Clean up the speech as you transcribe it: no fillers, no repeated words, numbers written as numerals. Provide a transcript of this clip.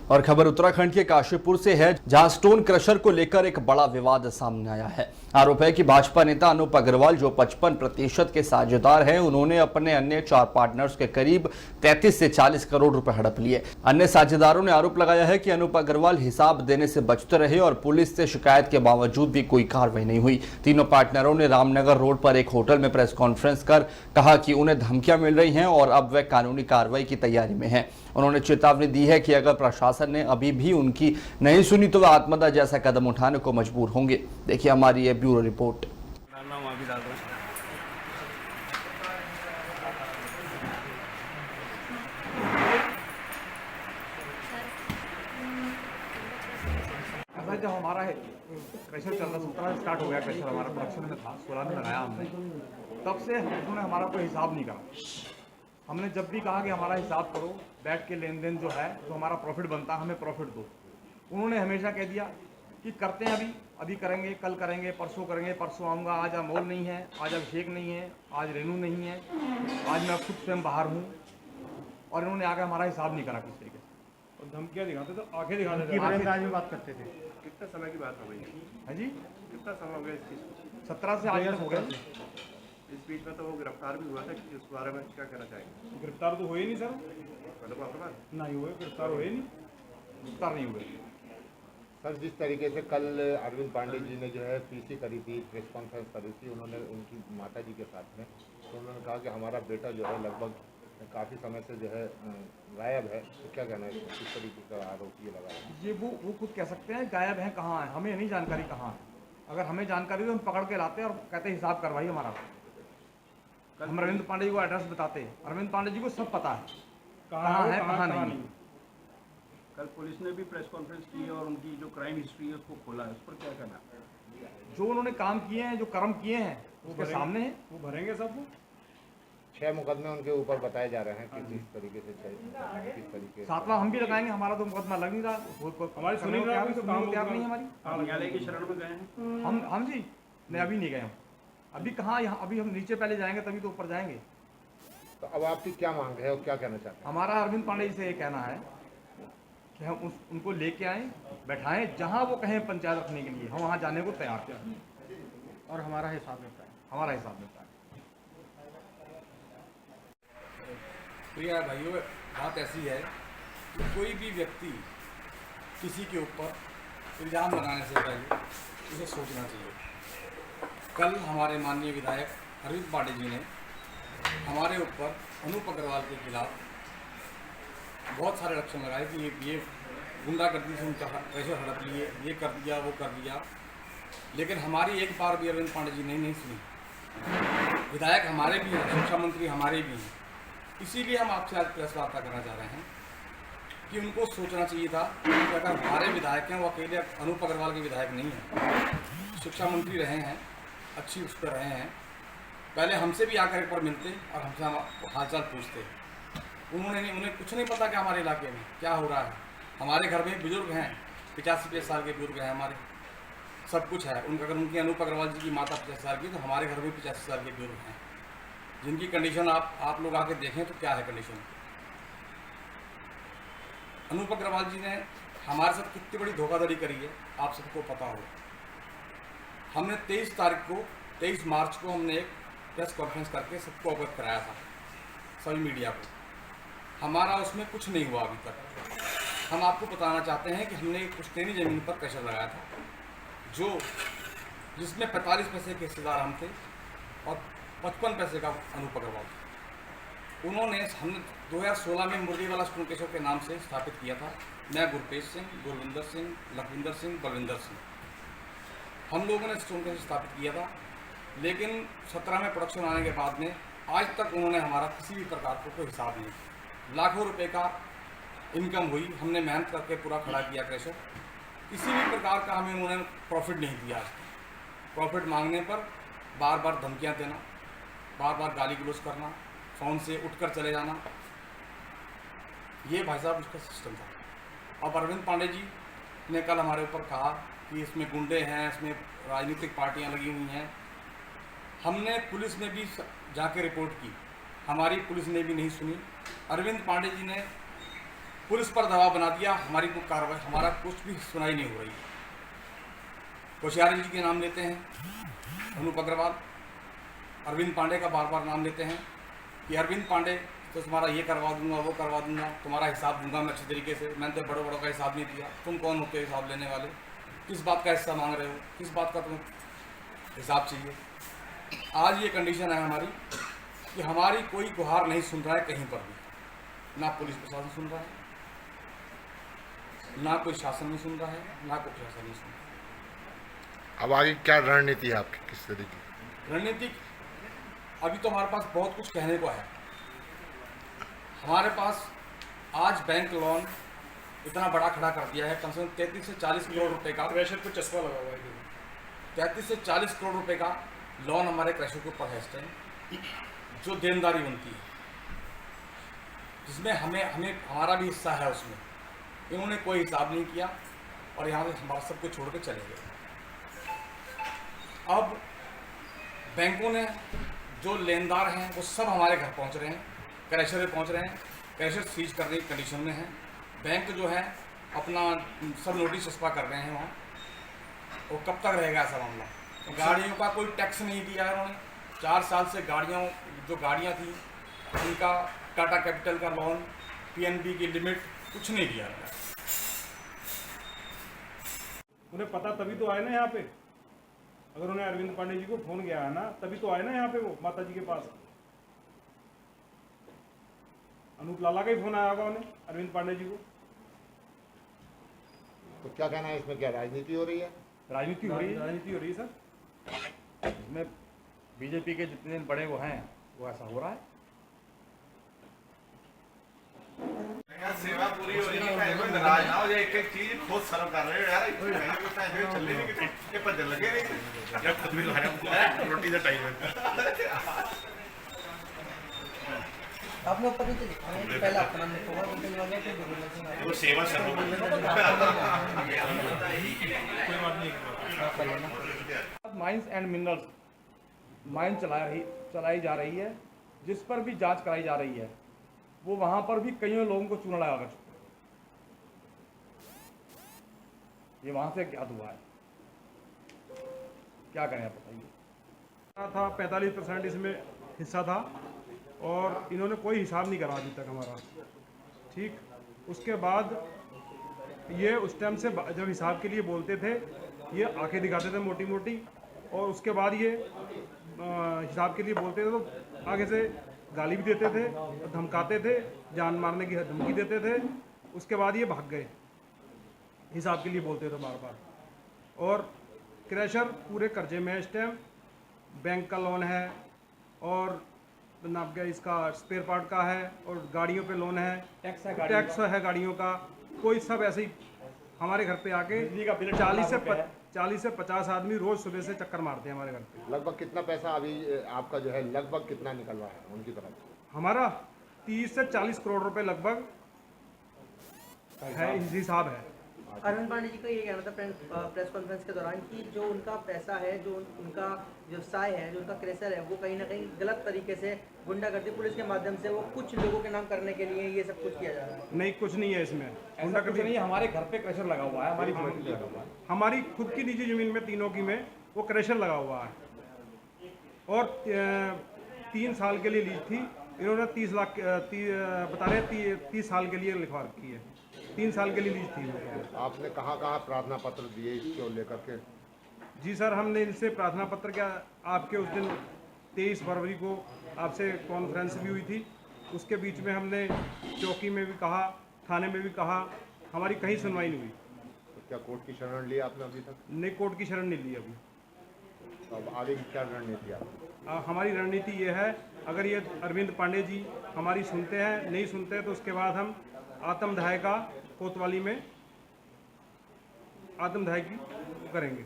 और खबर उत्तराखंड के काशीपुर से है, जहां स्टोन क्रशर को लेकर एक बड़ा विवाद सामने आया है। आरोप है कि भाजपा नेता अनूप अग्रवाल, जो 55% के साझेदार हैं, उन्होंने अपने अन्य 4 पार्टनर्स के करीब 33 से 40 करोड़ रुपए हड़प लिए। अन्य साझेदारों ने आरोप लगाया है कि अनूप अग्रवाल हिसाब देने से बचते रहे और पुलिस से शिकायत के बावजूद भी कोई कार्रवाई नहीं हुई। तीनों पार्टनरों ने रामनगर रोड पर एक होटल में प्रेस कॉन्फ्रेंस कर कहा कि उन्हें धमकियां मिल रही हैं और अब वे कानूनी कार्रवाई की तैयारी में हैं। उन्होंने चेतावनी दी है कि अगर प्रशासन ने अभी भी उनकी नहीं सुनी तो वे आत्मदाह जैसा कदम उठाने को मजबूर होंगे। देखिए हमारी ये ब्यूरो रिपोर्ट। जब हमारा है प्रेशर चल रहा 17 से स्टार्ट हो गया, प्रेशर हमारा प्रोडक्शन में था, 16 में लगाया हमने, तब से उन्होंने हमारा कोई हिसाब नहीं करा। हमने जब भी कहा कि हमारा हिसाब करो, बैठ के लेन देन जो है, जो हमारा प्रॉफिट बनता है हमें प्रॉफिट दो, उन्होंने हमेशा कह दिया कि करते हैं, अभी करेंगे, कल करेंगे, परसों आऊँगा, आज अमोल नहीं है, आज अभिषेक नहीं है, आज रेनू नहीं है, आज मैं खुद स्वयं बाहर हूँ। और इन्होंने आगे हमारा हिसाब नहीं करा किस तरीके से, और धमकियाँ दिखाते तो आगे दिखाते थे, आज में बात करते थे। कितने समय की बात हो गई है जी? कितना समय हो गया इस चीज़ को? 17 से आज तक हो गया। इस बीच में तो वो गिरफ्तार भी हुआ था, कि उस बारे में क्या कहना चाहेंगे? गिरफ्तार तो हुए नहीं सर, पहले को आपके पास नहीं हुए, गिरफ्तार हुए नहीं, गिरफ्तार नहीं हुए। सर, जिस तरीके से कल अरविंद पांडे जी ने जो है पीसी करी थी, प्रेस कॉन्फ्रेंस करी थी, उन्होंने उनकी माता जी के साथ में, तो उन्होंने कहा कि हमारा बेटा जो है लगभग काफ़ी समय से जो है गायब है, तो क्या कहना है, किस तरीके का आरोप ये लगा है? ये वो खुद कह सकते हैं गायब है, कहाँ है हमें नहीं जानकारी, कहाँ है। अगर हमें जानकारी तो हम पकड़ के लाते और कहते हिसाब करवाइए हमारा। हम अरविंद पांडे जी को एड्रेस बताते हैं, अरविंद पांडे जी को सब पता है कहाँ है, कहाँ नहीं। कल पुलिस ने भी प्रेस कॉन्फ्रेंस की है और उनकी जो क्राइम हिस्ट्री है उसको खोला है, उस पर क्या कहना है? जो उन्होंने काम किए हैं, जो कर्म किए हैं, उसके सामने है, वो भरेंगे सब। 6 मुकदमे उनके ऊपर बताए जा रहे हैं कि किस तरीके से किस तरीके 7वां हम भी लगाएंगे, हमारा तो मुकदमा लग नहीं रहा, हमारी सुनने को तैयार नहीं हमारी। न्यायालय की शरण में गए हैं हम जी नहीं, अभी नहीं गए हम, अभी कहाँ, यहाँ अभी हम नीचे पहले जाएंगे तभी तो ऊपर जाएंगे। तो अब आपकी क्या मांग है और क्या कहना चाहते हैं? हमारा अरविंद पांडे जी से ये कहना है कि हम उनको लेके आएँ, बैठाएं, जहाँ वो कहें पंचायत रखने के लिए हम वहाँ जाने को तैयार हैं और हमारा हिसाब निपटाएं। तो यार भाइयों, बात ऐसी है कि कोई भी व्यक्ति किसी के ऊपर इल्ज़ाम लगाने से पहले उसे सोचना चाहिए। कल हमारे माननीय विधायक अरविंद पांडे जी ने हमारे ऊपर अनूप अग्रवाल के खिलाफ बहुत सारे लक्षण लगाए कि ये गुंडागर्दी से उनका प्रेशर हड़प लिए, ये कर दिया, वो कर दिया, लेकिन हमारी एक बार भी अरविंद पांडे जी ने नहीं सुनी। विधायक हमारे भी हैं, शिक्षा मंत्री हमारे भी हैं, इसीलिए हम आपसे आज प्रेस वार्ता करना चाह रहे हैं कि उनको सोचना चाहिए था कि अगर हमारे विधायक हैं, वो अकेले अनूप अग्रवाल के विधायक नहीं हैं, शिक्षा मंत्री रहे हैं, अच्छी उस पर रहे हैं, पहले हमसे भी आकर एक बार मिलते और हमसे हम हालचाल पूछते। उन्हें कुछ नहीं पता कि हमारे इलाके में क्या हो रहा है। हमारे घर में बुजुर्ग हैं, 85 साल के बुजुर्ग हैं हमारे, सब कुछ है उनका। अगर उनकी अनूप अग्रवाल जी की माता 50 साल की, तो हमारे घर में 85 साल के बुजुर्ग हैं, जिनकी कंडीशन आप लोग आके देखें तो क्या है कंडीशन। अनूप अग्रवाल जी ने हमारे साथ कितनी बड़ी धोखाधड़ी करी है, आप सबको पता हो। हमने 23 मार्च को हमने एक प्रेस कॉन्फ्रेंस करके सबको अवगत कराया था, सभी मीडिया को। हमारा उसमें कुछ नहीं हुआ अभी तक। हम आपको बताना चाहते हैं कि हमने एक पुश्तैनी ज़मीन पर प्रेशर लगाया था, जिसमें 45 पैसे के हिस्सेदार हम थे और 55 पैसे का अनूप अग्रवाल। हमने 2016 में मुरलीवाला स्टोन क्रशर के नाम से स्थापित किया था। मैं गुरपेश सिंह, गुरविंदर सिंह, लखविंदर सिंह, बलविंदर सिंह, हम लोगों ने स्टोन क्रशर स्थापित किया था। लेकिन 17 में प्रोडक्शन आने के बाद में आज तक उन्होंने हमारा किसी भी प्रकार का कोई हिसाब नहीं किया। लाखों रुपए का इनकम हुई, हमने मेहनत करके पूरा खड़ा किया क्रशर, किसी भी प्रकार का हमें उन्होंने प्रॉफिट नहीं दिया आज तक। प्रॉफिट मांगने पर बार बार धमकियाँ देना, बार बार गाली गलौज करना, फ़ोन से उठकर चले जाना, ये भाई साहब उसका सिस्टम था। अब अरविंद पांडे जी ने कल हमारे ऊपर कहा कि इसमें गुंडे हैं, इसमें राजनीतिक पार्टियां लगी हुई हैं। हमने पुलिस में भी जाके रिपोर्ट की, हमारी पुलिस ने भी नहीं सुनी। अरविंद पांडे जी ने पुलिस पर दबाव बना दिया, हमारी कोई कार्रवाई, हमारा कुछ भी सुनाई नहीं हो रही है। कोश्यारी जी के नाम लेते हैं, अनूप अग्रवाल, अरविंद पांडे का बार बार नाम लेते हैं कि अरविंद पांडे तो तुम्हारा ये करवा दूंगा, वो करवा दूंगा, तुम्हारा हिसाब दूंगा मैं अच्छे तरीके से। मैंने तो बड़ों का हिसाब नहीं दिया, तुम कौन होते हो हिसाब लेने वाले? किस बात का हिस्सा मांग रहे हो, किस बात का तुम्हें हिसाब चाहिए? आज ये कंडीशन है हमारी कि हमारी कोई गुहार नहीं सुन रहा है कहीं पर भी, ना पुलिस प्रशासन सुन रहा है, ना कोई शासन नहीं सुन रहा है, ना कोई प्रशासन नहीं सुन रहा है। अब आगे क्या रणनीति है आपकी, किस तरीके की? रणनीति अभी तो हमारे पास बहुत कुछ कहने को है। हमारे पास आज बैंक लोन इतना बड़ा खड़ा कर दिया है, कम से कम 33 से 40 करोड़ रुपए का क्रैशर को चस्पा लगा हुआ है। 33 से 40 करोड़ रुपए का लोन हमारे क्रैशर के ऊपर है इस टाइम, जो देनदारी बनती है, जिसमें हमें हमारा भी हिस्सा है उसमें। इन्होंने कोई हिसाब नहीं किया और यहाँ से हमारा सब कुछ छोड़ के चले गए। अब बैंकों ने जो लेनदार हैं वो सब हमारे घर पहुँच रहे हैं, क्रैशर में पहुँच रहे हैं, क्रैशर सीज करने की कंडीशन में है। बैंक जो है अपना सब नोटिस चस्पा कर रहे हैं वहाँ। वो कब तक रहेगा ऐसा मामला? गाड़ियों का कोई टैक्स नहीं दिया है उन्होंने। 4 साल से जो गाड़ियाँ थी उनका टाटा कैपिटल का लोन, पीएनबी की लिमिट कुछ नहीं दिया है। उन्हें पता तभी तो आए ना यहाँ पे। अगर उन्हें अरविंद पांडे जी को फोन गया है ना, तभी तो आए ना यहाँ पे वो माता जी के पास। अनूप लाला का ही फोन आया होगा उन्हें अरविंद पांडे जी को। तो क्या कहना है इसमें, क्या राजनीति हो रही है? राजनीति हो रही है सर। इसमें बीजेपी के जितने बड़े वो हैं वो ऐसा हो रहा है। सेवा पूरी हो रही है, कोई नाराज ना हो जाए, एक एक चीज खुद सर्व कर रहे हो यार, इतने महंगे कुछ पैसे चलने नहीं कितने ये भजन लगे नहीं यार, खुद भी तो है रोटी का टाइम है। आप लोग पता चले पहले अपना लिखोगा होटल वाले को बिल्कुल वो सेवा सर्व माइंस एंड मिनरल्स माइन चलाई जा रही है, जिस पर भी जांच कराई जा रही है, वो वहां पर भी कईयों लोगों को चूना लगा कर चुके हैं। ये वहां से ज्ञात हुआ है। क्या करें आप बताइए। था 45% इसमें हिस्सा था और इन्होंने कोई हिसाब नहीं करा अभी तक हमारा। ठीक, उसके बाद ये उस टाइम से जब हिसाब के लिए बोलते थे ये आंखें दिखाते थे मोटी मोटी, और उसके बाद ये हिसाब के लिए बोलते थे तो आगे से गाली भी देते थे, धमकाते थे, जान मारने की धमकी देते थे। उसके बाद ये भाग गए, हिसाब के लिए बोलते थे बार बार। और क्रैशर पूरे कर्जे में है इस टाइम। बैंक का लोन है और नाम क्या इसका स्पेयर पार्ट का है, और गाड़ियों पे लोन है, टैक्स है गाड़ियों का। कोई सब ऐसे ही हमारे घर पे आके 40 से 50 आदमी रोज सुबह से चक्कर मारते हैं हमारे घर पे। लगभग कितना पैसा अभी आपका जो है लगभग कितना निकल रहा है उनकी तरफ से? हमारा 30 से 40 करोड़ रुपए लगभग है, हिसाब है। अरविंद पांडे जी का ये कहना था प्रेस कॉन्फ्रेंस के दौरान कि जो उनका पैसा है, जो उनका व्यवसाय है, जो उनका क्रैशर है, वो कहीं ना कहीं गलत तरीके से गुंडागर्दी पुलिस के माध्यम से वो कुछ लोगों के नाम करने के लिए ये सब कुछ किया जा रहा है। नहीं, कुछ नहीं है इसमें। ऐसा कुछ नहीं है। हमारे घर पे क्रैशर लगा हुआ है, हमारी प्रॉपर्टी पे लगा हुआ है। हमारी खुद की निजी जमीन में तीनों की में वो क्रैशर लगा हुआ है, और 3 साल के लिए लीज थी। इन्होंने 30 लाख बता रहे 30 साल के लिए लिखवा रखी है। 3 साल के लिए लीज थी। आपने कहाँ प्रार्थना पत्र दिए इसको लेकर के? जी सर, हमने इनसे प्रार्थना पत्र क्या आपके उस दिन 23 फरवरी को आपसे कॉन्फ्रेंस भी हुई थी, उसके बीच में हमने चौकी में भी कहा, थाने में भी कहा, हमारी कहीं सुनवाई नहीं हुई। तो क्या कोर्ट की शरण ली आपने अभी तक? नहीं, कोर्ट की शरण नहीं ली अभी। तो अब आगे की क्या रणनीति आपकी? हमारी रणनीति ये है, अगर ये अरविंद पांडे जी हमारी सुनते हैं, नहीं सुनते हैं, तो उसके बाद हम आत्मदाह का कोतवाली में आत्मदाह की करेंगे।